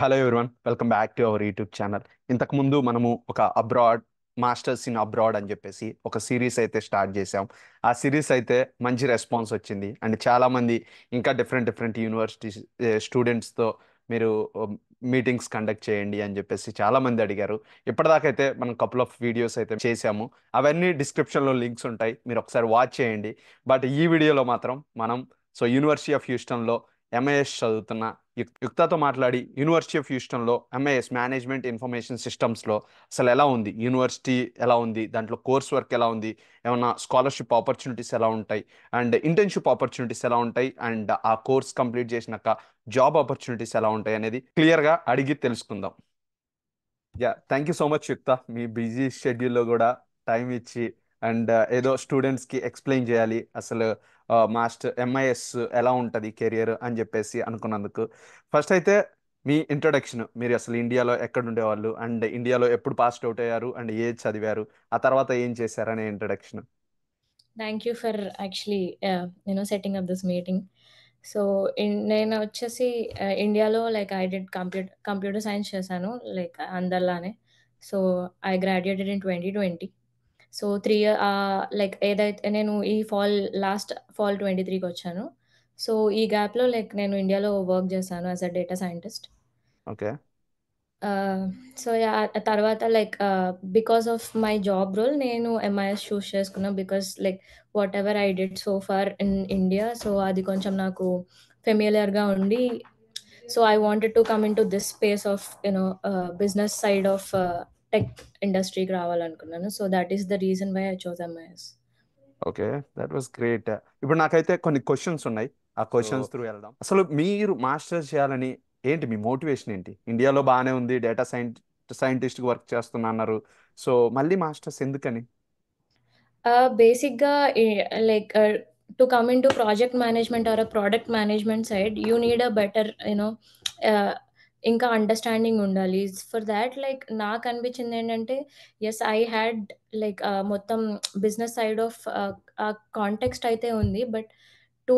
Hello everyone, welcome back to our YouTube channel. ఇంతకుముందు మనము ఒక అబ్రాడ్ మాస్టర్స్ ఇన్ అబ్రాడ్ అని చెప్పేసి ఒక సిరీస్ అయితే స్టార్ట్ చేసాం. ఆ సిరీస్ అయితే మంచి రెస్పాన్స్ వచ్చింది అండ్ చాలామంది ఇంకా డిఫరెంట్ డిఫరెంట్ యూనివర్సిటీస్ స్టూడెంట్స్తో మీరు మీటింగ్స్ కండక్ట్ చేయండి అని చెప్పేసి చాలామంది అడిగారు. ఇప్పటిదాకైతే మనం కపుల్ ఆఫ్ వీడియోస్ అయితే చేసాము. అవన్నీ డిస్క్రిప్షన్లో లింక్స్ ఉంటాయి, మీరు ఒకసారి వాచ్ చేయండి. బట్ ఈ వీడియోలో మాత్రం మనం యూనివర్సిటీ ఆఫ్ హ్యూస్టన్లో ఎంఐఎస్ చదువుతున్న యుక్తతో మాట్లాడి యూనివర్సిటీ ఆఫ్ హ్యూస్టన్లో ఎంఐఎస్ మేనేజ్మెంట్ ఇన్ఫర్మేషన్ సిస్టమ్స్లో అసలు ఎలా ఉంది, యూనివర్సిటీ ఎలా ఉంది, దాంట్లో కోర్స్ వర్క్ ఎలా ఉంది, ఏమన్నా స్కాలర్షిప్ ఆపర్చునిటీస్ ఎలా ఉంటాయి, అండ్ ఇంటర్న్షిప్ ఆపర్చునిటీస్ ఎలా ఉంటాయి, అండ్ ఆ కోర్స్ కంప్లీట్ చేసినాక జాబ్ ఆపర్చునిటీస్ ఎలా ఉంటాయి అనేది క్లియర్గా అడిగి తెలుసుకుందాం. థ్యాంక్ యూ సో మచ్ యుక్త, మీ బిజీ షెడ్యూల్లో కూడా టైం ఇచ్చి అండ్ ఏదో స్టూడెంట్స్కి ఎక్స్ప్లెయిన్ చేయాలి అసలు మాస్టర్ ఎంఐఎస్ ఎలా ఉంటుంది కెరియర్ అని చెప్పేసి అనుకున్నందుకు. ఫస్ట్ అయితే మీ ఇంట్రొడక్షన్, మీరు అసలు ఇండియాలో ఎక్కడ ఉండేవాళ్ళు అండ్ ఇండియాలో ఎప్పుడు పాస్డ్ అవుట్ అయ్యారు అండ్ ఏది చదివారు, ఆ తర్వాత ఏం చేశారనే introduction. Thank you for actually setting up this meeting. So, నేను వచ్చేసి ఇండియాలో like I did computer science చేశాను లైక్ అందరిలానే. So, I graduated in 2020. So, 3 like ఏదైతే నేను ఈ లాస్ట్ ఫాల్ 23కి వచ్చాను. సో, ఈ గ్యాప్‌లో లైక్ నేను ఇండియాలో వర్క్ చేశాను as a data scientist. Okay. Ah, so, తర్వాత like because of my job role నేను ఎంఐఎస్ చూజ్ చేసుకున్నా. Because like whatever I did so far in India, so అది కొంచెం నాకు ఫెమిలియర్‌గా ఉండి, so I wanted to come into this space of business side of tech ఇండస్ట్రీకి రావాలనుకున్నాను. So that is the reason why I chose MIS. Okay, that was great. ఇప్పుడు నాకైతే కొన్ని క్వశ్చన్స్ ఉన్నాయి, ఆ క్వశ్చన్స్ త్రూ వెళ్దాం. అసలు మీరు మాస్టర్స్ చేయాలని ఏంటి మీ మోటివేషన్ ఏంటి? ఇండియాలో బాగానే ఉంది, డేటా సైంటిస్ట్ వర్క్ చేస్తున్నా అన్నారు. సో మళ్ళీ మాస్టర్స్ ఎందుకని? Basically, like to come into project management or a product management side, you need a better, uh, ఇంకా అండర్‌స్టాండింగ్ ఉండాలి. ఫర్ థాట్ లైక్ నాకు అనిపించింది ఏంటంటే, యెస్ ఐ హాడ్ లైక్ మొత్తం బిజినెస్ సైడ్ ఆఫ్ ఆ కాంటెక్స్ట్ అయితే ఉంది. But to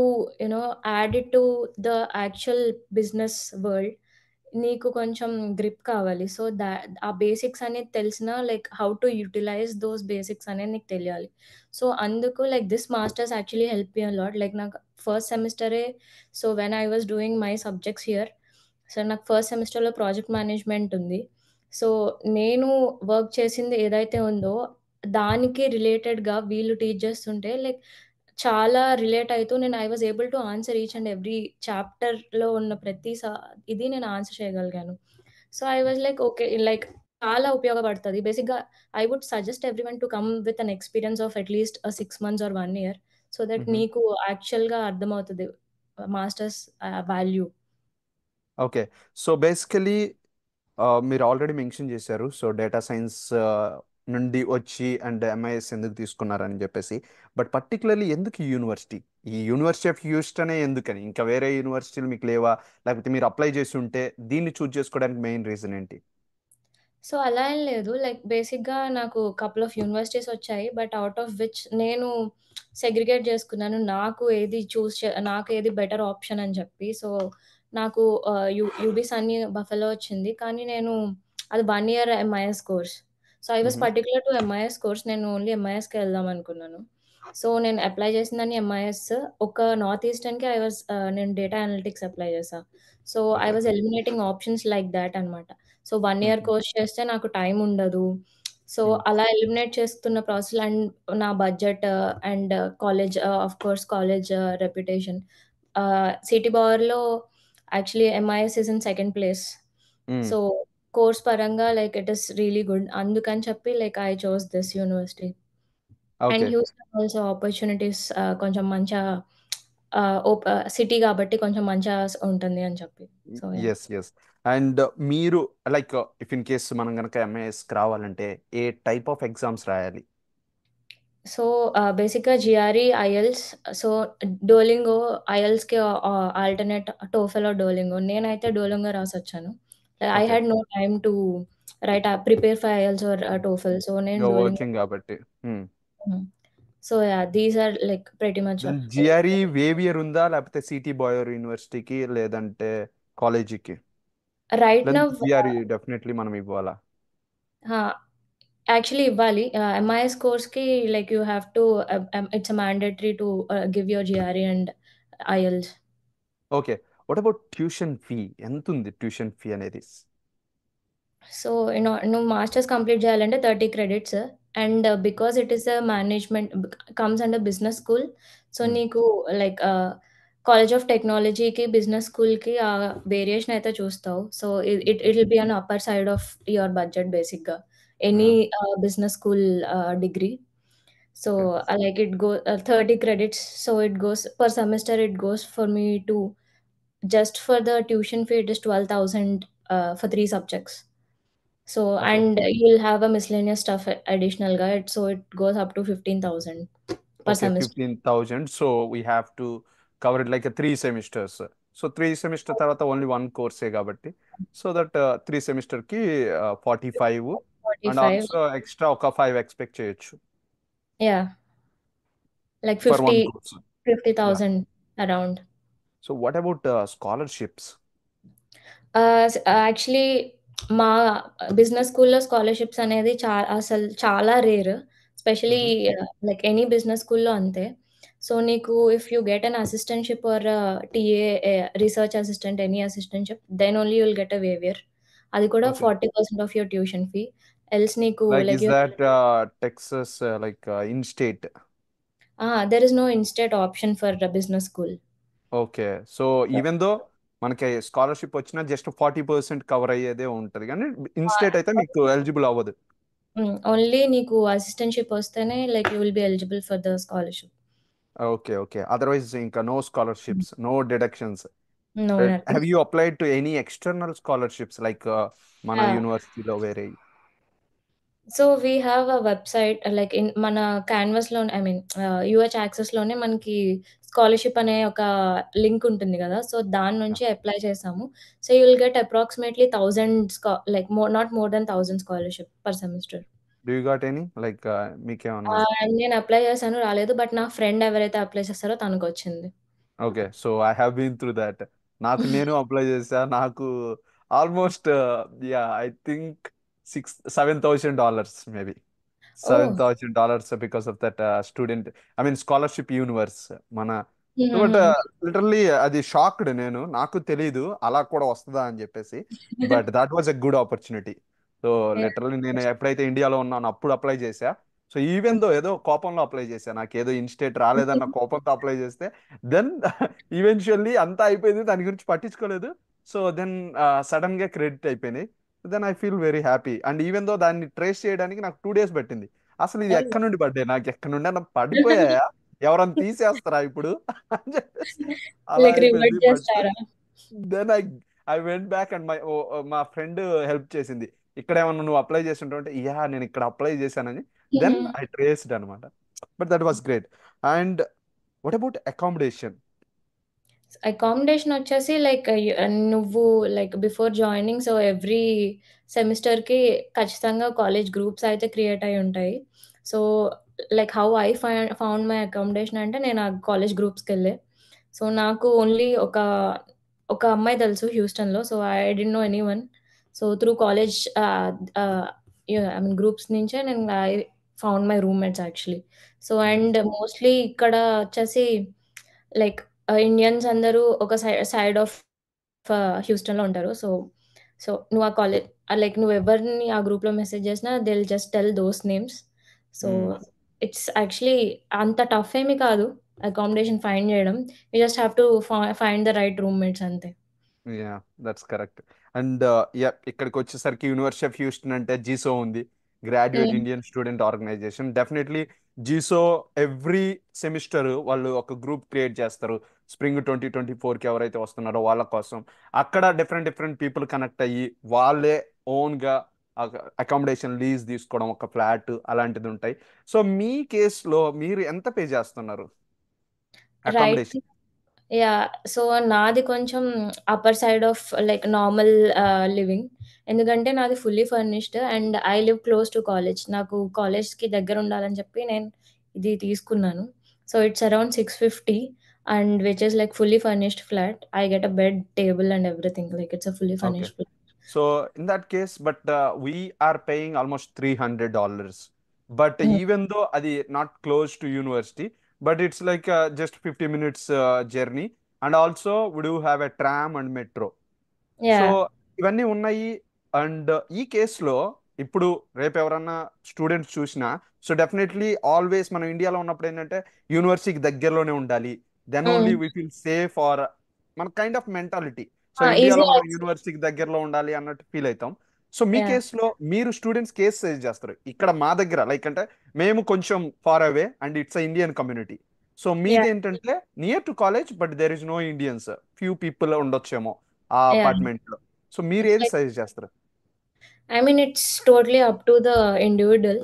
add it to the actual business world, నీకు కొంచెం గ్రిప్ కావాలి. సో, ఆ బేసిక్స్ అనేది తెలిసినా like how to utilize those basics అనేది నీకు తెలియాలి. సో, అందుకు like this masters actually help me a lot. Like నాకు ఫస్ట్ సెమిస్టరే, so when I was doing my subjects here, so నాకు ఫస్ట్ సెమిస్టర్‌లో ప్రాజెక్ట్ మేనేజ్మెంట్ ఉంది. సో, నేను వర్క్ చేసింది ఏదైతే ఉందో, దానికి రిలేటెడ్‌గా వీళ్ళు టీచ్ చేస్తుంటే లైక్ చాలా రిలేట్ అయితూ I was able to answer each and every చాప్టర్‌లో ఉన్న ప్రతి ఇది నేను ఆన్సర్ చేయగలిగాను. So, I was like okay. Like చాలా ఉపయోగపడతది. బేసిక్‌గా I would suggest everyone to come with an experience of at least 6 months or 1 year. So that నీకు యాక్చువల్‌గా అర్థమవుతది masters value. Okay, so basically మీరు ఆల్రెడీ మెన్షన్ చేశారు, సో డేటా సైన్స్ నుండి వచ్చి అండ్ ఎంఐఎస్ ఎందుకు తీసుకున్నారని చెప్పేసి. బట్ పర్టికులర్లీ ఎందుకు ఈ యూనివర్సిటీ, ఈ యూనివర్సిటీ ఆఫ్ హ్యూస్టనే ఎందుకని? ఇంకా వేరే యూనివర్సిటీలు మీకు లేవా, లేకపోతే మీరు అప్లై చేసి ఉంటే దీన్ని చూజ్ చేసుకోవడానికి మెయిన్ రీజన్ ఏంటి? సో, అలా ఏం లేదు. లైక్ బేసిక్‌గా నాకు కపుల్ ఆఫ్ యూనివర్సిటీస్ వచ్చాయి. బట్ ఔట్ ఆఫ్ విచ్ నేను సెగ్రిగేట్ చేసుకున్నాను. నాకు ఏది బెటర్ ఆప్షన్ అని చెప్పి. సో, నాకు యూబీ సన్నీ బఫెలో వచ్చింది. కానీ నేను అది 1 year MIS course. So, I was particular to MIS course. నేను ఓన్లీ ఎంఐఎస్‌కే వెళ్దాం అనుకున్నాను. సో, నేను అప్లై చేసిందాన్ని ఎంఐఎస్. ఒక నార్త్ ఈస్టర్న్‌కి నేను డేటా అనలిటిక్స్ అప్లై చేశా. So, I okay. Was eliminating options like that అన్నమాట. సో, 1 ఇయర్ కోర్స్ చేస్తే నాకు టైమ్ ఉండదు. సో, అలా ఎలిమినేట్ చేస్తున్న ప్రాసెస్‌లో అండ్ నా budget and college, of course college reputation. City పవర్‌లో actually MIS is in second place. So, course పరంగా like it is really good. అందుకని చెప్పి like I chose this university. And okay. Houston also opportunities కొంచెం మంచిగా city కాబట్టి కొంచెం మంచిగా ఉంటుంది అని చెప్పి. So, yeah! Yes, yes. And మీరు లైక్ ఇఫ్ ఇన్ కేస్ మనం కనుక ఎంఐఎస్కి రావాలంటే ఏ టైప్ ఆఫ్ ఎగ్జామ్స్ రాయాలి? సో, బేసిక్‌గా జిఆర్ఈ, ఐఎల్స్, సో డోలింగో, ఐఎల్స్‌కి ఆల్టర్‌నేట్ టోఫెల్ ఆర్ డోలింగో. నేనైతే డోలింగో రాసొచ్చాను. I okay. Had no time to prepare for IELTS or TOEFL. So, నేను ఇంకా డోలింగో. వర్కింగ్ కాబట్టి. Hmm. So, yeah! These are like pretty much. Then GRE waiver ఉందా, లేకపోతే city బాయర్ యూనివర్సిటీకి లేదంటే కాలేజీకి? రైట్ లేదంటే నౌ జిఆర్ఈ డెఫినెట్లీ మనం ఇవ్వాలా? యాక్చువల్లీ ఇవ్వాలి. ఎంఐఎస్ కోర్స్‌కి like you have to it's mandatory to give your GRE and IELTS. Okay. What about tuition fee? ఎంతుంది ట్యూషన్ ఫీ అనేది? సో, నువ్వు మాస్టర్స్ కంప్లీట్ చేయాలంటే 30 credits. And because it is management comes under business school. So, hmm. నీకు like college of టెక్నాలజీకి, business స్కూల్‌కి variation అయితే చూస్తావు. So, it will be on upper side of your budget బేసిక్‌గా. Any yeah! Business school degree. So, okay. Like 30 credits. So, it goes per semester it goes for me to just for the tuition fee, it is 12,000 for 3 subjects. So, okay. and you'll have a miscellaneous stuff additional guide, so it goes up to 15,000 per okay. semester. 15,000. So, we have to cover it like 3 semesters. So, 3 semester తర్వాత only 1 కోర్సే కాబట్టి so that 3 సెమిస్టర్‌కి 45 and 45, also extra ఒక 5 expect చేయొచ్చు yeah, like for 1 50 course. Yeah! 50,000 around. So, what about scholarships? Actually మా business స్కూల్‌లో scholarships అనేది అసలు చాలా rare. Specially హుహు. లైక్ ఎనీ బిజినెస్ స్కూల్‌లో అంతే. సో, నీకు if you get an assistantship or TA research assistant, any assistantship then only you will get a waiver. అది కూడా okay. 40% of your tuition fee. Else నీకు like like is you that Texas like in state? There is no in state option for business school. Okay. So, even though మనకి scholarship వచ్చినా just 40% cover అయ్యేదే ఉంటది గానీ, in state అయితే మీకు eligible అవ్వదు. Only నీకు assistantship వస్తేనే like you will be eligible for the scholarship. Okay. Okay. Otherwise ఇంకా no scholarships, no deductions. No nothing. Have you applied to any external scholarships like మన yeah! యూనివర్సిటీలో వేరేయి? So, we have a website like మన క్యాన్వాస్‌లోనే I mean యూహెచ్ యాక్సెస్‌లోనే మనకి scholarship అనే ఒక link ఉంటుంది గదా! సో, దాని యాహ్! నుంచి అప్లై చేసాము. So, you will get approximately 1000 like not more then 1000 scholarship per semester. Do you got any? Like మీకేమన్నా? నేను అప్లై చేశాను రాలేదు. బట్ నా ఫ్రెండ్ ఎవరైతే అప్లై చేసారో తనకొచ్చింది. Okay. So, I have been through that. నాకు నేను అప్లై చేశా. నాకు almost yeah! I think $7,000 maybe. Oh! $7,000 because of that student I mean scholarship universe మన. బట్ హుహుహు. లిటరల్లీ అది షాక్డ్ నేను. నాకు తెలీదు అలా కూడా వస్తదా అని చెప్పేసి. But that was a good opportunity. So literally నేను ఎప్పుడైతే ఇండియాలో ఉన్నానో అప్పుడు అప్లై చేశా. సో ఈవెన్ దో ఏదో కోపంలో అప్లై చేశా. నాకు ఏదో ఇన్స్టేట్ రాలేదన్న కోపంతో అప్లై చేస్తే దెన్ ఈవెన్చువల్లీ అంతా అయిపోయింది. దాని గురించి పట్టించుకోలేదు. సో దెన్ సడన్ గా క్రెడిట్ అయిపోయినాయి. Then I feel very happy. And even though దాన్ని ట్రేస్ చేయడానికి నాకు 2 days పట్టింది. అసలు ఇది ఓహ్! ఎక్కడి నుండి పడ్డాయి, నాకు ఎక్కడి నుండి అన్న పడిపోయాయా, ఎవరన్నా తీసేస్తారా ఇప్పుడు అని చెప్పేసి అలా లైక్ అయిపోయింది. రివర్ట్ బట్ చేస్తారా? Then I went back and మా ఫ్రెండ్ హెల్ప్ చేసింది. ఇక్కడ ఏమన్నా నువ్వు అప్లై చేసి ఉంటావు అంటే, యా నేను ఇక్కడ అప్లై చేశానని. దెన్ హుహు. ఐ ట్రేస్డ్ అనమాట. But that was great. And what about accommodation? Accommodation వచ్చేసి లైక్ నువ్వు like before joining so every సెమిస్టర్‌కి ఖచ్చితంగా కాలేజ్ గ్రూప్స్ అయితే క్రియేట్ అయ్యి ఉంటాయి. So, like how I found my accommodation అంటే నేను ఆ కాలేజ్ గ్రూప్స్‌కెళ్ళే. సో, నాకు ఓన్లీ ఒక అమ్మాయి తెలుసు హ్యూస్టన్‌లో. So, I didn't know anyone. So, through college I mean groups నుంచే నేను I found my roommates actually. So, and mostly ఇక్కడ వచ్చేసి లైక్ ఇండియన్స్ అందరూ ఒక సైడ్ ఆఫ్ హ్యూస్టన్‌లో ఉంటారు. సో నువ్వు ఆ కాలేజ్ లైక్ నువ్వెవరిని ఆ గ్రూప్‌లో మెసేజ్ చేసినా they will just tell those names. So, it's actually అంత టఫ్ ఏమి కాదు అకామిడేషన్ ఫైండ్ చేయడం. You just have to find the right roommates అంతే. Yeah, that's correct. And yeah, ఇక్కడికి వచ్చేసరికి యూనివర్సిటీ ఆఫ్ హ్యూస్టన్ అంటే జీసో ఉంది, graduate hmm. Indian student organization. Definitely GSO every semester వాళ్ళు ఒక గ్రూప్ క్రియేట్ చేస్తారు. స్ప్రింగ్ 2024కి ఎవరైతే వస్తున్నారో వాళ్ళ కోసం అక్కడ డిఫరెంట్ డిఫరెంట్ పీపుల్ కనెక్ట్ అయ్యి వాళ్ళే ఓన్గా అకామిడేషన్ లీజ్ తీసుకోవడం, ఒక ఫ్లాట్ అలాంటిది ఉంటాయి. సో మీ కేసులో మీరు ఎంత పే చేస్తున్నారు రైట్. అకామిడేషన్? యాహ్! సో, నాది కొంచెం upper side of like normal living. ఎందుకంటే నాది fully furnished and I live close to college. నాకు కాలేజ్‌కి దగ్గరుండాలని చెప్పి నేను ఇది తీసుకున్నాను. So, it's around 650 and which is like fully furnished flat. I get a bed, table and everything. Like it's a fully okay. Furnished flat. So in that case, but we are paying almost $300. But Mm. even though adi not close to university, but it's like just 50 minutes journey. And also we do have a tram and metro. So Yeah. ఇవన్నీ ఉన్నాయి. And ఈ కేసులో ఇప్పుడు రేపు ఎవరన్నా students చూసినా, so definitely always మనం ఇండియాలో ఉన్నప్పుడు ఏంటంటే యూనివర్సిటీకి దగ్గరలోనే ఉండాలి, then only Mm. We feel safe or మన kind of mentality. So Easy ఇండియాలో మనం access. యూనివర్సిటీకి దగ్గరలో ఉండాలి అన్నట్టు ఫీల్ అవుతాం. సో మీ Yeah. కేసులో మీరు స్టూడెంట్స్ కేసు సజెస్ట్ చేస్తారు ఇక్కడ మా దగ్గర లైక్ అంటే మేము కొంచెం far away and it's Indian community. So Yeah. మీది ఏంటంటే near to college but there is no Indians, few people ఉండొచ్చేమో ఆ Yeah. అపార్ట్మెంట్ లో. సో మీరు It's ఏది like, సజెస్ట్ చేస్తారు? I mean, it's totally up to the individual.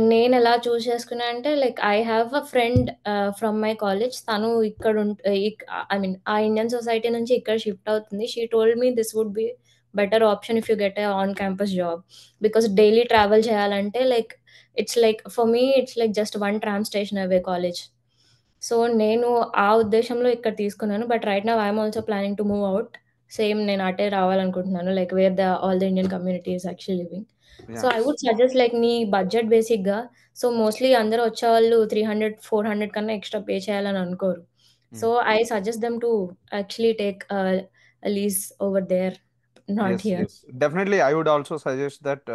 నేను ఎలా చూస్ చేసుకున్నా అంటే like I have a friend from my college. తను ఇక్కడ ఐ మీన్ ఆ ఇండియన్ సొసైటీ నుంచి ఇక్కడ షిఫ్ట్ అవుతుంది. She told me this would be better option if you get a on campus job. Because daily travel చేయాలంటే like it's like for me it's like just one tram station away college. So నేను ఆ ఉద్దేశంలో ఇక్కడ తీసుకున్నాను. But right now I'm also planning to move out. Same నేను అటే రావాలనుకుంటున్నాను. Like where all the Indian community is actually living. So yeah. I would suggest like నీ budget బేసిక్‌గా. సో మోస్ట్‌లీ అందరూ వచ్చేవాళ్ళు 300, 400 కన్నా ఎక్స్‌ట్రా పే చేయాలని అనుకోరు. So I suggest them to actually take lease over there, not as here. Yes definitely I would also suggest that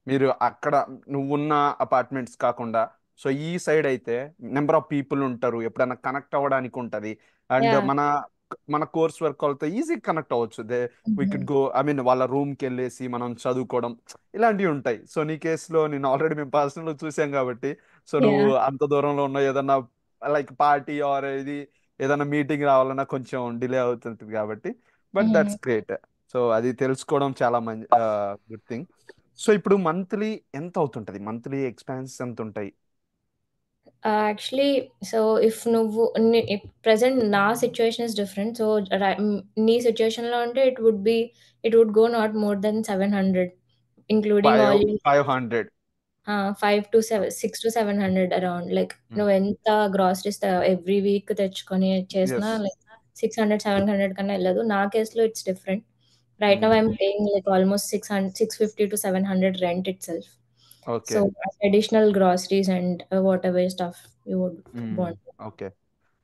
మీరు అక్కడ నువ్వున్న అపార్ట్మెంట్స్ కాకుండా సో ఈ సైడ్ అయితే నెంబర్ ఆఫ్ పీపుల్ ఉంటారు, ఎప్పుడైనా కనెక్ట్ అవ్వడానికి ఉంటుంది. And yeah! మన మన కోర్స్ వర్క్ వాళ్ళతో ఈజీ కనెక్ట్ అవ్వచ్చు. దే వీ హుహు. కుడ్ గో ఐ మీన్ వాళ్ళ రూమ్కి వెళ్ళేసి మనం చదువుకోవడం ఇలాంటివి ఉంటాయి. సో నీ కేసులో నేను ఆల్రెడీ మేము పర్సనల్ చూసాం కాబట్టి, సో నువ్వు యాహ్! అంత దూరంలో ఉన్న ఏదన్నా లైక్ పార్టీ ఆర్ ఇది ఏదైనా మీటింగ్ రావాలన్నా కొంచెం డిలే అవుతుంటుంది కాబట్టి, బట్ హుహు. That's great. సో అది తెలుసుకోవడం చాలా మంచి గుడ్ థింగ్. సో ఇప్పుడు మంత్లీ ఎంత అవుతుంటది, మంత్లీ ఎక్స్పెన్సెస్ ఎంత ఉంటాయి? యాక్చువల్లీ సో ఇఫ్ నువ్వు ప్రెజెంట్ నా సిట్యుయేషన్ ఇస్ డిఫరెంట్. సో నీ సిట్యుయేషన్‌లో అంటే it would go not more than 700 including five all 500. 6-700 around. Like నువ్వెంత గ్రాసరీస్ ఎవ్రీ వీక్ తెచ్చుకొని చేసినా ఎస్. లైక్ 600, 700 కన్నా ఎళ్ళదు. నా కేస్‌లో it's different. Right now I'm paying like almost 650-700 rent itself. Okay. So additional groceries and whatever stuff you would want. Okay.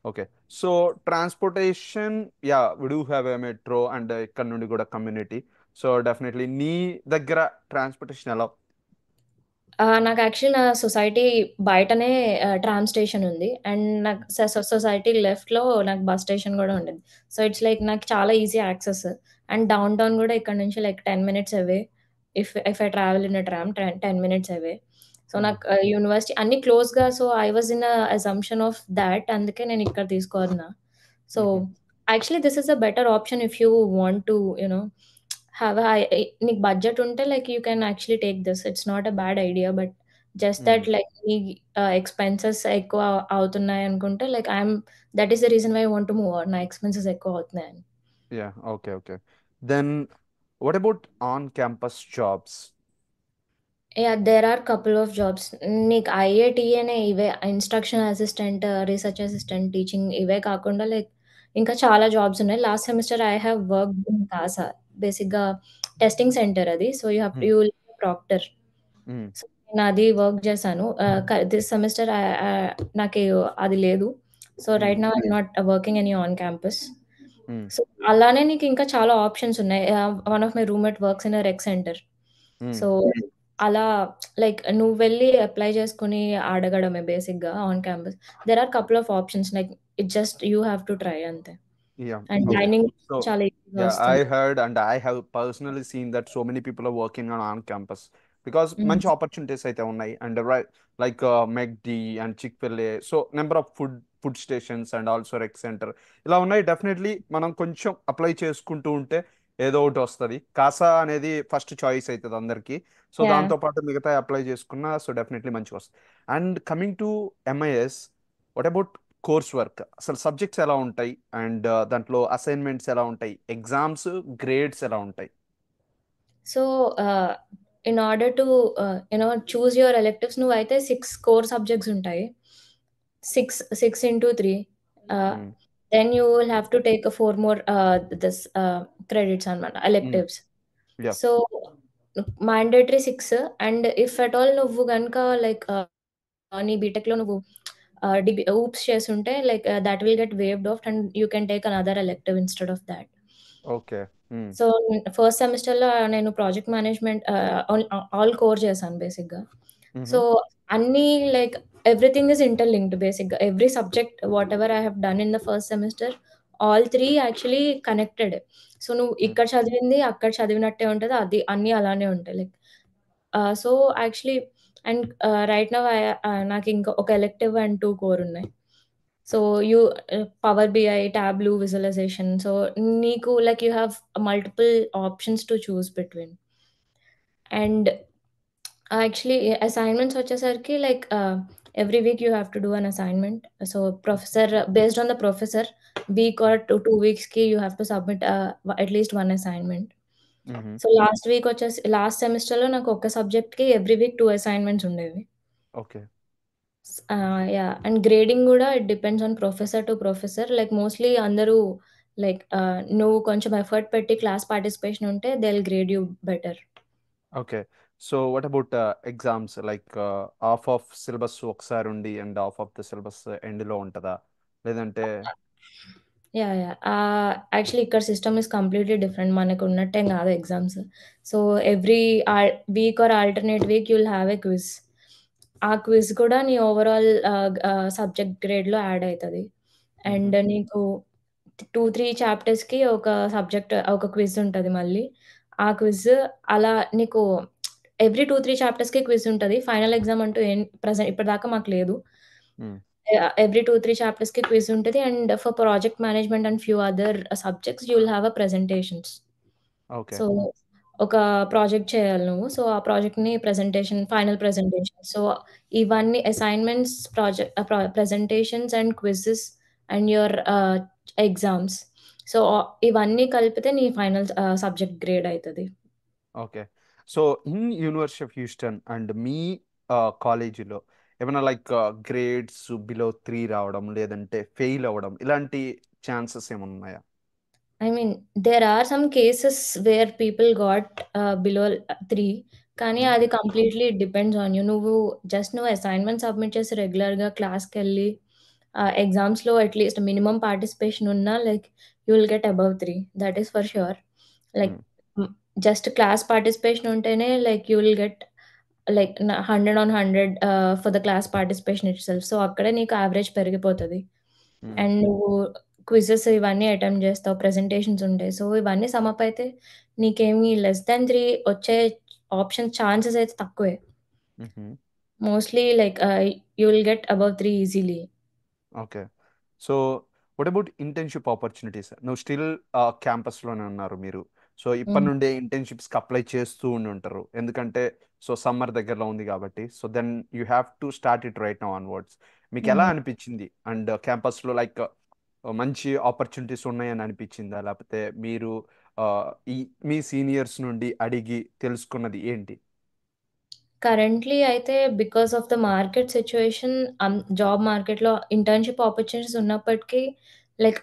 Okay. So transportation, yeah we do have a metro and ఇక్కడ నుండి కూడా community. So definitely నీ దగ్గర transportation ఎలా? నాకు actually నా society బయటనే tram station ఉంది. అండ్ నాకు సొసైటీ లెఫ్ట్‌లో నాకు బస్ స్టేషన్ గూడా ఉండిద్ది. సో, ఇట్స్ లైక్ నాకు చాలా easy access. And down town గూడా ఇక్కడ నుంచి like 10 minutes away. If I travel in a tram 10 minutes away. So, నాకు యూనివర్సిటీ అన్నీ క్లోజ్‌గా. So, I was in assumption of thought. అందుకే నేను ఇక్కడ తీసుకున్నా. So, actually this is a better option if you want to have నీకు budget ఉంటే like you can actually take this. It's not a bad idea. But just that like నీ expenses ఎక్కువ అవుతున్నాయనుకుంటే like that is the reason why I want to move out. నా expenses ఎక్కువ అవుతున్నాయని. Yeah. Okay. Okay. Then what about on campus jobs? Yeah! There are couple of jobs. నీకు ఐఏటీఏనే ఇవే instruction assistant, research assistant, teaching ఇవే కాకుండా like ఇంకా చాలా జాబ్స్ ఉన్నాయి. Last semester I have worked in CASA. బేసిక్‌గా టెస్టింగ్ సెంటర్ అది. So, you will be proctor. So, నేనది వర్క్ చేశాను. దిస్ సెమిస్టర్ నాకు అది లేదు. So, right now I'm not working any on campus. So, అలానే నీకు ఇంకా చాలా ఆప్షన్స్ ఉన్నాయి. One of my roommate works in a రెక్ సెంటర్. సో, అలా లైక్ నువ్వు వెళ్లి అప్లై చేసుకొని అడగడమే బేసిక్‌గా on campus. There are couple of options like you have to try అంతే. Yeah. And Okay. Joining So, చాలా ఈజీగా yeah, I వస్తుంది. heard and I have personally seen that so many people are working on campus because మంచి opportunities అయితే ఉన్నాయి. And right like McD and Chick fil A, so number of food stations and also rec center ఇలా ఉన్నాయి. Definitely మనం కొంచెం apply చేసుకుంటూ ఉంటే ఏదో ఒకటి వస్తుంది. కాసా అనేది ఫస్ట్ చాయిస్ అవుతుంది అందరికీ. So yeah! దాంతోపాటు మిగతా అప్లై చేసుకున్నా సో డెఫినెట్లీ మంచిగా వస్తుంది. And coming to MIS, what about course work? అసలు సబ్జెక్ట్స్ ఎలా ఉంటాయి అండ్ దాంట్లో అసైన్మెంట్స్ ఎలా ఉంటాయి, ఎగ్జామ్స్ గ్రేడ్స్ ఎలా ఉంటాయి? So, in order to choose your electives నువ్వైతే 6 కోర్ సబ్జెక్ట్స్ ఉంటాయి. 6 into 3. Then you will have to take 4 more credits అన్నమాట electives. Yeah. So mandatory 6. And if at all నువ్వు గనుక లైక్ నీ బీటెక్‌లో నువ్వు ఊప్స్ చేసుంటే like that will get waived off and you can take another elective instead of that. Okay. So, first సెమిస్టర్‌లో నేను project management all core చేశాను బేసిక్‌గా. సో, అన్నీ లైక్ ఎవ్రీథింగ్ ఈస్ ఇంటర్‌లింక్డ్ బేసిక్‌గా. Every subject whatever I have done in the first semester all 3 actually connected. So, నువ్వు ఇక్కడ చదివింది అక్కడ చదివినట్టే ఉంటది. అది అన్నీ అలానే ఉంటాయి. Like so, actually and right now నాకింక ఒక ఎలెక్టివ్ అండ్ 2 కోర్ ఉన్నాయి. So, you Power BI, Tableau, visualization. So, నీకు like you have multiple options to choose between. And actually assignments వచ్చేసరికి like every week you have to do an assignment. So, professor based on the professor week or 2 వీక్స్‌కి you have to submit at least 1 assignment. So, last week వచ్చేసి last సెమిస్టర్‌లో నాకు ఒక్క సబ్జెక్ట్‌కి every week 2 assignments ఉండేవి. Okay. Yeah! And grading గూడా it depends on professor to professor. Like mostly అందరూ like నువ్వు కొంచెం ఎఫర్ట్ పెట్టి క్లాస్ పార్టిసిపేషన్ ఉంటే they will grade you better. Okay. So what about exams like half of syllabus ఒకసారి ఉండి and half of the syllabus ఎండ్‌లో ఉంటదా? లేదంటే యాహ్! యాక్చువల్లీ ఇక్కడ సిస్టమ్ ఈస్ కంప్లీట్‌లీ డిఫరెంట్. మనకున్నట్టేం గాదు exams. So, every week or alternate week you will have a quiz. ఆ quiz కూడా నీ ఓవరాల్ సబ్జెక్ట్ గ్రేడ్‌లో యాడ్ అయితది. అండ్ నీకు 2, 3 చాప్టర్స్‌కి ఒక సబ్జెక్ట్ ఒక క్విజ్ ఉంటది మళ్ళీ. ఆ క్విజ్ అలా నీకు ఎవ్రీ 2, 3 చాప్టర్స్‌కి క్విజ్ ఉంటది. ఫైనల్ ఎగ్జామ్ అంటూ ఇప్పటిదాకా మాకు లేదు. ఎవ్రీ 2, 3 చాప్టర్స్‌కి క్విజ్ ఉంటది. And for project management and few other subjects you will have presentations. Okay. So, ఒక ప్రాజెక్ట్ చేయాలి నువ్వు. సో, ఆ ప్రాజెక్ట్‌ని ఫైనల్ ప్రెజెంటేషన్. సో, ఇవన్నీ assignments, presentations and quizzes and your exams. So, ఇవన్నీ కలిపితే నీ ఫైనల్ సబ్జెక్ట్ గ్రేడ్ అయితది. Okay. So in university of Houston and మీ కాలేజీలో ఏమైనా లైక్ గ్రేడ్స్ బిలో 3 రావడం లేదంటే ఫెయిల్ అవ్వడం ఇలాంటి ఛాన్సెస్ ఏమైనా ఉన్నాయా? I mean, there are some cases where people got below 3. కానీ మ్మ్. అది కంప్లీట్‌లీ డిపెండ్స్ ఆన్ యూ. నువ్వు అసైన్‌మెంట్ సబ్మిట్ చేసి రెగ్యులర్‌గా క్లాస్‌కెళ్ళి ఎగ్జామ్స్‌లో అట్‌లీస్ట్ మినిమమ్ పార్టిసిపేషన్ ఉన్నా like you will get above 3. That is for sure. Like hmm. హ్మ్. జస్ట్ క్లాస్ పార్టిసిపేషన్ ఉంటేనే like you will get like 100 on 100 for the class participation itself. So, అక్కడే నీకు average పెరిగిపోతది. Hmm. And నువ్వు quizzes ఇవన్నీ attempt చేస్తావు. Presentations ఉంటాయి. So, ఇవన్నీ sum up అయితే నీకేమి లెస్ థాన్ 3 వచ్చే ఛాన్సెస్ అయితే తక్కువే. మ్మ్. Mostly like you will get above 3 easily. Okay. So what about internship opportunities? నువ్వు స్టిల్ క్యాంపస్‌లోనే ఉన్నారు మీరు. సో ఇప్పటి హ్మ్. నుండే ఇంటర్న్‌షిప్స్‌కి అప్లై చేస్తూ ఉండుంటారు. ఎందుకంటే సో సమ్మర్ దగ్గరలో ఉంది కాబట్టి. So then you have to start it right now onwards. మీకెలా హ్మ్. అనిపించింది? అండ్ క్యాంపస్‌లో లైక్ మంచి ఆపర్చునిటీస్ ఉన్నాయని అనిపించిందా? లేకపోతే మీరు ఈ మీ సీనియర్స్ నుండి అడిగి తెలుసుకున్నది ఏంటి? కరెంట్‌లీ అయితే because of the market situation job మార్కెట్‌లో ఇంటర్న్‌షిప్ ఆపర్చునిటీస్ ఉన్నప్పటికీ లైక్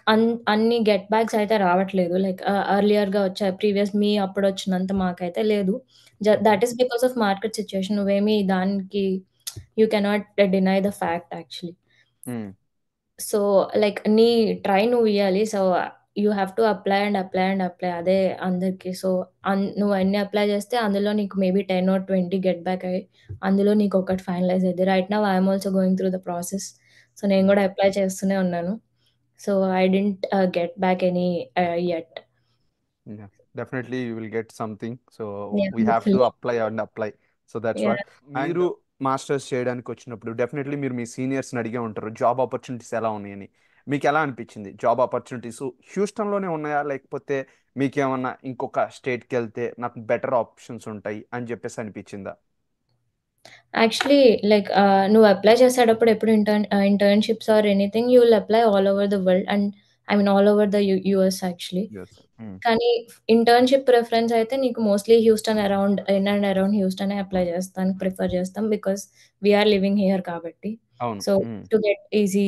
అన్ని గెట్ బ్యాక్స్ అయితే రావట్లేదు. లైక్ ఎర్లియర్‌గా వచ్చాయి. మీ అప్పుడొచ్చినంత మాకైతే లేదు. Okay. That is because of market situation. నువ్వేమి దానికి you cannot deny the fact actually. Hmm. So, like నీ ట్రై నువ్వియ్యాలి. So, you have to apply and apply and apply. అదే అందరికి. సో, నువ్వు అన్ని అప్లై చేస్తే అందులో నీకు మేబీ 10 ఆర్ 20 గెట్ బ్యాక్ అయ్యి, అందులో నీకొకటి ఫైనలైజ్ అయిద్ది. Right now I am also going through the process. So, నేను హ్మ్. గూడా అప్లై చేస్తూనే ఉన్నాను. So, I didn't get back any yet. Yeah, definitely you will get something. So yeah! we have to hopefully. apply and apply. So that's what. Yeah! మీరు masters చేయడానికి వచ్చినప్పుడు definitely మీరు మీ సీనియర్స్ని అడిగే ఉంటారు జాబ్ ఆపర్చునిటీస్ ఎలా ఉన్నాయని. మీకు ఎలా అనిపించింది జాబ్ ఆపర్చునిటీస్ హ్యూస్టన్లోనే ఉన్నాయా లేకపోతే మీకేమన్నా ఇంకొక స్టేట్కి వెళ్తే నాకు బెటర్ ఆప్షన్స్ ఉంటాయి అని చెప్పేసి అనిపించిందా? యాక్చువల్లీ లైక్ నువ్వు అప్లై చేసేటప్పుడు ఎప్పుడు internships or anything you will apply all over the world and I mean all over the US actually. US. కానీ ఇంటర్న్‌షిప్ ప్రిఫరెన్స్ అయితే నీకు మోస్ట్‌లీ ఇన్ అండ్ అరౌండ్ హ్యూస్టనే అప్లై చేస్తానికి ప్రిఫర్ చేస్తాం. Because we are living here కాబట్టి. అవును. So, to get easy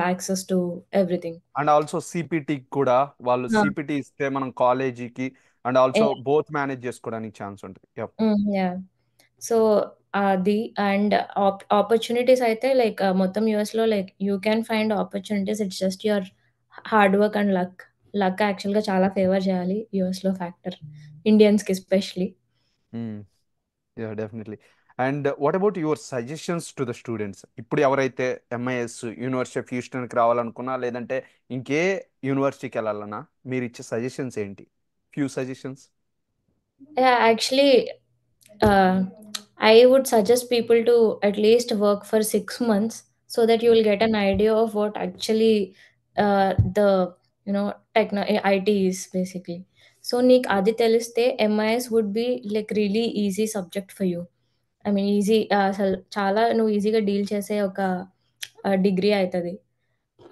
access to everything. And also CPT కూడా వాళ్ళు ఆ! సిపిటి ఇస్తే మనం కాలేజీకి అండ్ ఆల్సో బోత్ మేనేజ్ చేసుకోవడానికి ఛాన్స్ ఉంటుంది. యప్. యాహ్! సో, అది అండ్ ఆపర్చునిటీస్ అయితే లైక్ మొత్తం యూఎస్‌లో like you can find opportunities. It's just your hard work and luck. Luck యాక్చువల్‌గా చాలా ఫేవర్ చేయాలి యూఎస్‌లో ఫ్యాక్టర్. ఇండియన్స్‌కి especially. Yeah definitely. And what about your suggestions to the students? ఇప్పుడు ఎవరైతే ఎంఐఎస్ యూనివర్సిటీ ఆఫ్ హ్యూస్టన్కి రావాలనుకున్నా, లేదంటే ఇంకే యూనివర్సిటీకి వెళ్ళాలన్నా మీరు ఇచ్చే సజెషన్స్ ఏంటి? Few suggestions. Yeah, actually, uh, I would suggest people to at least work for 6 months so that you will get an idea of what actually the IT is basically. So, నీకు అది తెలిస్తే MIS would be like really easy subject for you. I mean easy అసలు చాలా నువ్వు ఈజీగా deal చేసే ఒక degree అయితది.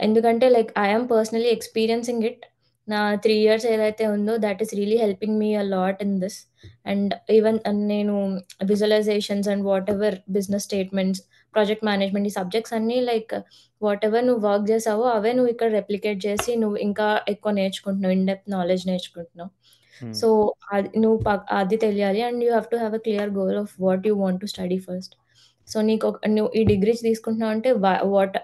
ఎందుకంటే like I am personally experiencing it. నా 3 ఇయర్స్ ఏదైతే ఉందో that is really helping me a lot in this. And even నేను visualizations and whatever business statements, project management ఈ సబ్జెక్ట్స్ అన్నీ లైక్ వాటెవర్ నువ్వు వర్క్ చేసావో అవే నువ్వు ఇక్కడ రెప్లికేట్ చేసి నువ్వు ఇంకా ఎక్కువ నేర్చుకుంటున్నావు. ఇన్ డెప్త్ నాలెడ్జ్ నేర్చుకుంటున్నావు. సో, అది నువ్వు అది తెలియాలి. And you have to have a clear goal of what you want to study first. So, నువ్వు ఈ డిగ్రీస్ తీసుకుంటున్నావంటే what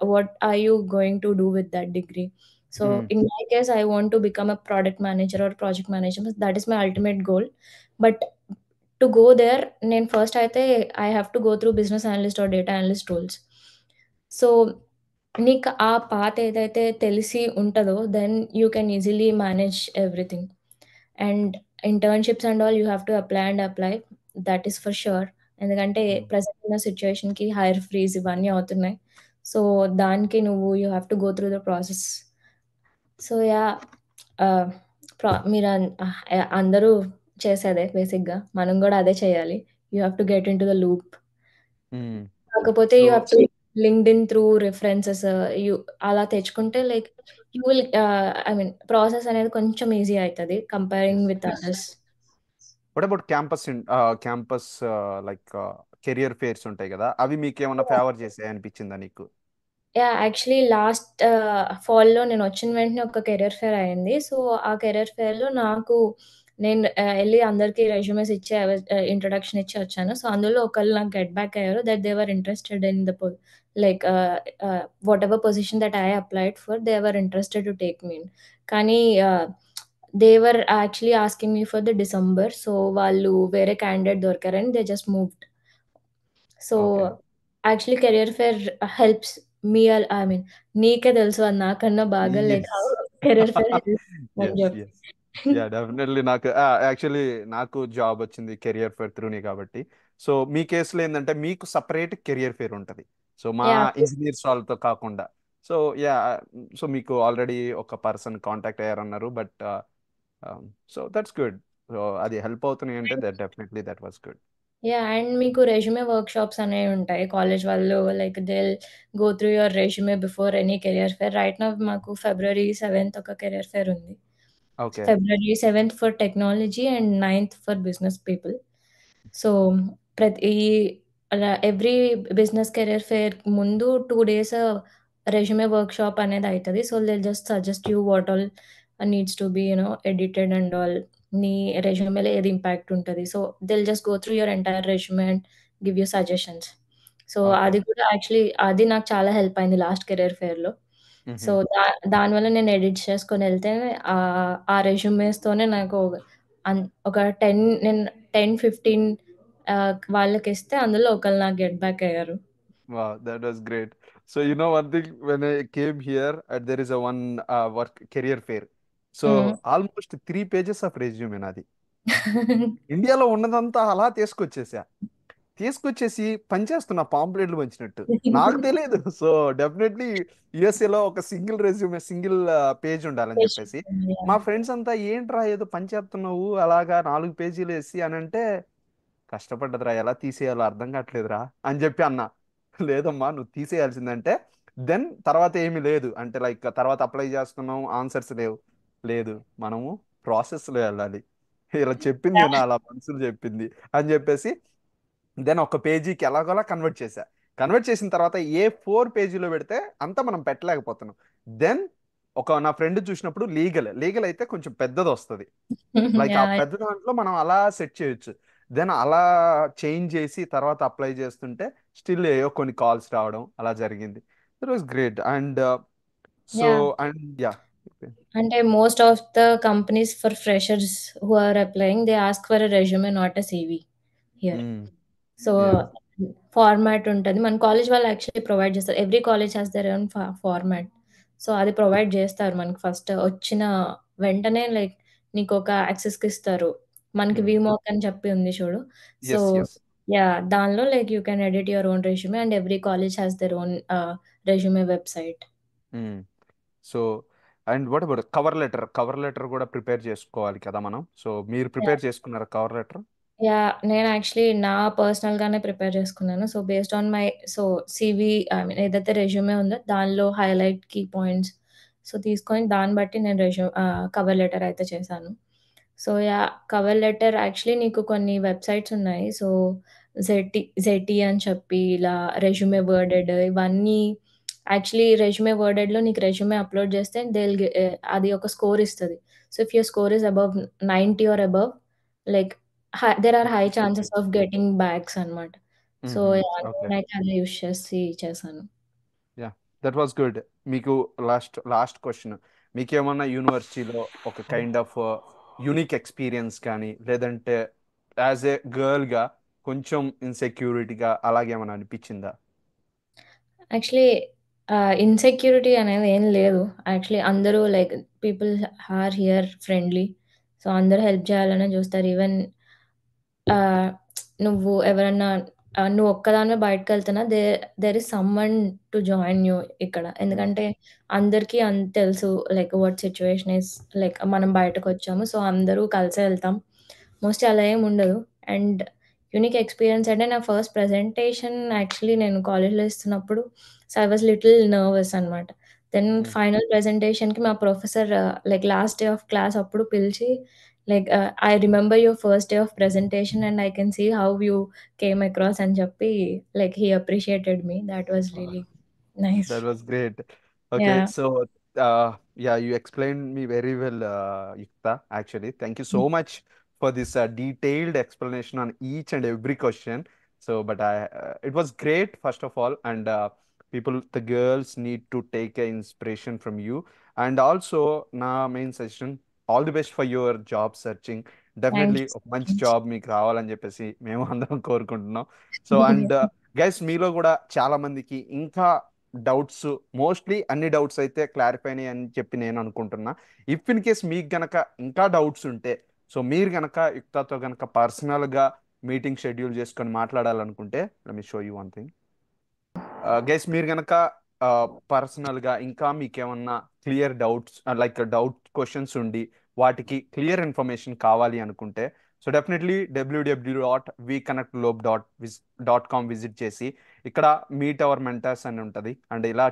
are you going to do with that degree? So, in my case I want to become a product manager or project manager. That is my ultimate goal. But to go there నేను first అయితే I have to go through business analyst or data analyst roles. So, నీకు ఆ path ఏదైతే తెలిసి ఉంటదో then you can easily manage everything. And internships and all you have to apply and apply. That is for sure. ఎందుకంటే present ఉన్న సిట్యుయేషన్‌కి hire freeze ఇవన్నీ అవుతున్నాయి. సో, దానికి you have to go through the process. So, yeah! Ah, అందరూ చేసేదే బేసిక్‌గా. మనం గూడా అదే చేయాలి. You have to get into the loop. కాకపోతే so you have to LinkedIn through references అలా తెచ్చుకుంటే like you will I mean process అనేది కొంచెం ఈజీ అయితది comparing with others. What about campus like career fares ఉంటాయి కదా, అవి మీకు ఏమైనా ఫేవర్ చేసాయి అనిపించిందా నీకు? యాహ్! యాక్చువల్లీ లాస్ట్ ఫాల్‌లో నేనొచ్చిన వెంటనే ఒక కెరియర్ ఫెయిర్ అయింది. సో, ఆ కెరియర్ ఫెయిర్‌లో నేను ఎళ్లి అందరికి రెజ్యూమెస్ ఇచ్చి ఇంట్రొడక్షన్ ఇచ్చి వచ్చాను. సో, అందులో ఒకళ్ళు నాకు గెట్ బ్యాక్ అయ్యారు that they were interested in the like whatever position that I applied for they were interested to take me in. కానీ they were actually asking me for the December. So, వాళ్ళు వేరే candidate దొరికారని they just moved. So, okay. Actually career fair helps me I mean నీకే తెలుసు అది నాకన్నా బాగా like how yes. Career fair helps అని ఎస్, చెప్పి. ఎస్. Yeah definitely. నాకు యాక్చువల్లీ నాకు జాబ్ వచ్చింది కెరియర్ ఫేర్ త్రూని కాబట్టి. సో మీ కేసులో ఏంటంటే మీకు సపరేట్ కెరియర్ ఫేర్ ఉంటుంది, సో మా యాహ్! ఇంజనీర్స్ వాళ్ళతో కాకుండా. సో యా, సో మీకు ఆల్రెడీ ఒక పర్సన్ కాంటాక్ట్ అయ్యారన్నారు, but so that's good. So అది హెల్ప్ అవుతున్నాయి అంటే that definitely that was good. Yeah! And మీకు రెజ్యూమే వర్క్‌షాప్స్ అనేవుంటాయి. కాలేజ్ వాళ్ళు like go through your resume before any career fair. Right now మాకు ఫిబ్రవరి 7థ్ ఒక కెరియర్ ఫెయిర్ ఉంది. ఓకే. ఫిబ్రవరి 7థ్ ఫర్ టెక్నాలజీ అండ్ 9థ్ ఫర్ బిజినెస్ పీపుల్. సో, ప్రతి అలా ఎవ్రీ బిజినెస్ కెరియర్ ఫెయిర్ ముందు 2 డేస్ రెజ్యూమే వర్క్‌షాప్ అనేది అయితది. So, they'll just suggest you what all needs to be edited and all. నీ రెజ్యూమేలో ఏది ఇంపాక్ట్ ఉంటది. So, just go through your entire resume and give you suggestions. So, okay. అది కూడా actually అది నాకు చాలా హెల్ప్ అయింది లాస్ట్ కెరియర్ ఫెయిర్‌లో. సో, దానివల్ల నేను ఎడిట్ చేసుకొనెళ్తే ఆ రెజ్యూమేస్‌తోనే నాకు ఒక 10, 15 వాళ్ళకిస్తే అందులో ఒకళ్ళు నాకు గెట్ బ్యాక్ అయ్యారు. Wow, that was great. So you know one thing, when I came here, there is a one work career fair. హ్మ్. So almost 3 pages of resume నాది. ఇండియాలో ఉన్నదంతా అలా తీసుకొచ్చేసి పనిచేస్తున్నా పాంప్లెట్లు పంచినట్టు. నాకు తెలియదు. సో డెఫినెట్లీ యుఎస్ఏలో ఒక సింగిల్ పేజ్ ఉండాలని చెప్పేసి మా ఫ్రెండ్స్ అంతా ఏంట్రా ఏదో పని చేస్తున్నావు అలాగా 4 పేజీలు వేసి అని అంటే, కష్టపడ్డదిరా ఎలా తీసేయాలో అర్థం కావట్లేదురా అని చెప్పి అన్నా. లేదమ్మా నువ్వు తీసేయాల్సిందంటే, దెన్ తర్వాత ఏమీ లేదు అంటే లైక్ తర్వాత అప్లై చేస్తున్నాం ఆన్సర్స్ లేవు. లేదు, మనము ప్రాసెస్లో వెళ్ళాలి, ఇలా చెప్పింది అలా మనుషులు చెప్పింది అని చెప్పేసి దెన్ ఒక పేజీకి ఎలాగోలా కన్వర్ట్ చేసిన తర్వాత ఏ 4 పేజీలో పెడితే అంత మనం పెట్టలేకపోతున్నాం. దెన్ ఒక నా ఫ్రెండ్ చూసినప్పుడు లీగల్ అయితే కొంచెం పెద్దది వస్తుంది. లైక్ ఆ Yeah, పెద్ద దాంట్లో మనం అలా సెట్ చేయొచ్చు. దెన్ అలా చేంజ్ చేసి తర్వాత అప్లై చేస్తుంటే స్టిల్ ఏయో కొన్ని కాల్స్ రావడం అలా జరిగింది. It was great. And so yeah. And yeah. అంటే most of the companies for freshers who are applying they ask for a resume not a CV here. So yeah. Format ఉంటది. మన college వాళ్ళు actually provide చేస్తారు. Every college has their own format. So అది provide చేస్తారు మనకి first వచ్చిన వెంటనే like నీకొక యాక్సెస్‌కి ఇస్తారు. మనకి వీమాక్ అని చెప్పి ఉంది చూడు. So yes yes. యాహ్! దానిలో like you can edit your own resume and every college has their own resume website. So and what about cover letter కూడా ప్రిపేర్ చేసుకోవాలి కదా మనం. సో మీరు యాహ్! ప్రిపేర్ చేసుకున్నారా కవర్ లెటర్? యాహ్! నేను actually నా పర్సనల్‌గానే ప్రిపేర్ చేసుకున్నాను. So, based on my CV I mean ఏదైతే రెజ్యూమే ఉందో దానిలో హైలైట్ కీ పాయింట్స్ తీసుకొని దాన్ని బట్టి నేను కవర్ లెటర్ అయితే చేశాను. So, yeah! Cover letter actually నీకు కొన్ని వెబ్‌సైట్స్ ఉన్నాయి. సో, జెటీ అని చెప్పి ఇలా రెజ్యూమే వర్డెడ్ ఇవన్నీ యాక్చువల్లీ రెజ్యూమే వర్డెడ్‌లో నీకు రెజ్యూమే అప్‌లోడ్ చేస్తే దే విల్ అది ఒక స్కోర్ ఇస్తది. So, if your score is above 90 or above like there are high chances of getting backs అన్నమాట. So, yeah! ఓకే. నేనైతే అదే యూజ్ చేసి చేశాను. Yeah, that was good. మీకు లాస్ట్ క్వశ్చన్, మీకేమన్నా యూనివర్సిటీలో ఒక కైండ్ ఆఫ్ యూనిక్ ఎక్స్పీరియన్స్ కానీ లేదంటే యాజ్ ఏ గర్ల్గా కొంచెం ఇన్సెక్యూరిటీగా అలాగేమన్నా అనిపించిందా? యాక్చువల్లీ ఇన్‌సెక్యూరిటీ అనేది ఏం లేదు. యాక్చువల్లీ అందరూ like people are here friendly. So, అందరూ హెల్ప్ చేయాలనే చూస్తారు. ఈవెన్ ఆహ్, నువ్వు ఎవరన్నా నువ్వు ఒక్కదానివే బయటికెళ్తున్నా there is someone to join you ఇక్కడ. ఎందుకంటే అందరికీ తెలుసు like what situation is like మనం బయటకొచ్చాము. సో, అందరూ కలిసే ఎళ్తాం. మోస్ట్‌లీ అలా ఏమి ఉండదు. అండ్ యూనిక్ ఎక్స్‌పీరియన్స్ అంటే నా ఫస్ట్ ప్రెజెంటేషన్ యాక్చువల్లీ నేను కాలేజ్‌లో ఇస్తున్నప్పుడు so, I was little nervous అనమాట. దెన్ ఫైనల్ ప్రెజెంటేషన్‌కి మా professor like last day of class అప్పుడు పిలిచి like I remember your first day of presentation and I can see how you came across అని చెప్పి like he appreciated me. Thought was really nice. That was great. Okay, yeah! so yeah, you explained me very well, Yukta. Actually, thank you హ్మ్. so much for this detailed explanation on each and every question. So, but it was great first of all, and the girls need to take a inspiration from you. And also, na main session, all the best for your job searching. Thank definitely you ఒక so మంచి much. Job మీకు రావాలని చెప్పేసి మేము అందరం కోరుకుంటున్నాం. So and guys, మీలో కూడా చాలా మందికి ఇంకా డౌట్స్, మోస్ట్లీ అన్ని డౌట్స్ అయితే క్లారిఫై అయినాయి అని చెప్పి నేను అనుకుంటున్నా. ఇఫ్ ఇన్ కేస్ మీకు గనక ఇంకా డౌట్స్ ఉంటే, సో మీరు గనక యుక్తతో గనక పర్సనల్గా మీటింగ్ షెడ్యూల్ చేసుకొని మాట్లాడాలనుకుంటే, let me show you one thing. Guys, మీరు గనక పర్సనల్గా ఇంకా మీకేమన్నా clear doubts like doubt questions ఉండి వాటికి క్లియర్ ఇన్ఫర్మేషన్ కావాలి అనుకుంటే, సో డెఫినెట్లీ www.vconnectglobe.com విజిట్ చేసి ఇక్కడ మీట్ అవర్ మెంటర్స్ అని ఉంటుంది. అండ్ ఇలా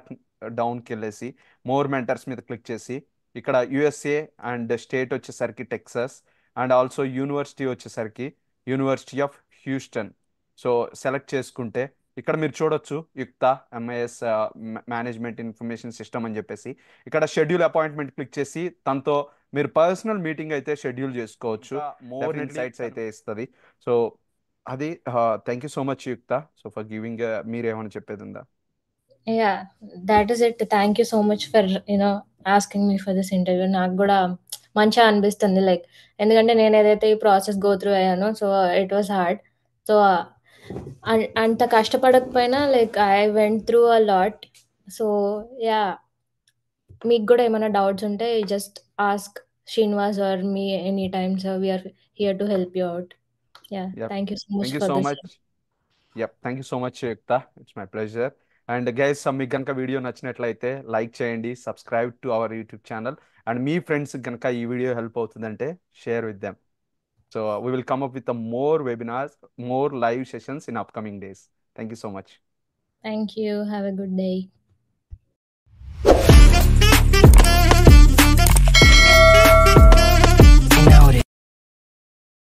డౌన్కి వెళ్ళేసి మోర్ మెంటర్స్ మీద క్లిక్ చేసి ఇక్కడ యుఎస్ఏ అండ్ స్టేట్ వచ్చేసరికి టెక్సస్ అండ్ ఆల్సో యూనివర్సిటీ వచ్చేసరికి university of Houston. So select చేసుకుంటే ఇక్కడ మీరు చూడొచ్చు యుక్త ఎంఐఎస్ మేనేజ్మెంట్ ఇన్ఫర్మేషన్ సిస్టమ్ అని చెప్పేసి ఇక్కడ షెడ్యూల్ అపాయింట్మెంట్ క్లిక్ చేసి తనతో మీరు పర్సనల్ మీటింగ్ అయితే షెడ్యూల్ చేసుకోవచ్చు. మోర్ ఇన్సైట్స్ అయితే ఇస్తుంది. సో అది thank you so much Yukta. So for giving, మీరేమైనా చెప్పేది ఉందా? Yeah! That is it. Thank you so much for asking me for this interview. నాకు గూడా మంచిగా అనిపిస్తుంది లైక్ ఎందుకంటే నేను ఏదైతే ఈ ప్రాసెస్ గో త్రూ అయ్యానో so it was hard. So అంత కష్టపడకపోయినా like I went through a lot. So yeah! మీకు గూడా ఏమైనా డౌట్స్ ఉంటే just ask Srinivas or me any time so we are here to help you out. Yeah! Yup. Thank you so much thank you for so this. Much. Yup, thank you so much Yukta. It's my pleasure. And guys, మీకు కనుక video నచ్చినట్లయితే like చేయండి, subscribe to our YouTube channel. And మీ friends కనుక ఈ video help అవుతుందంటే share with them. So we will come up with a more webinars, more live sessions in upcoming days. Thank you so much. Thank you. Have a good day.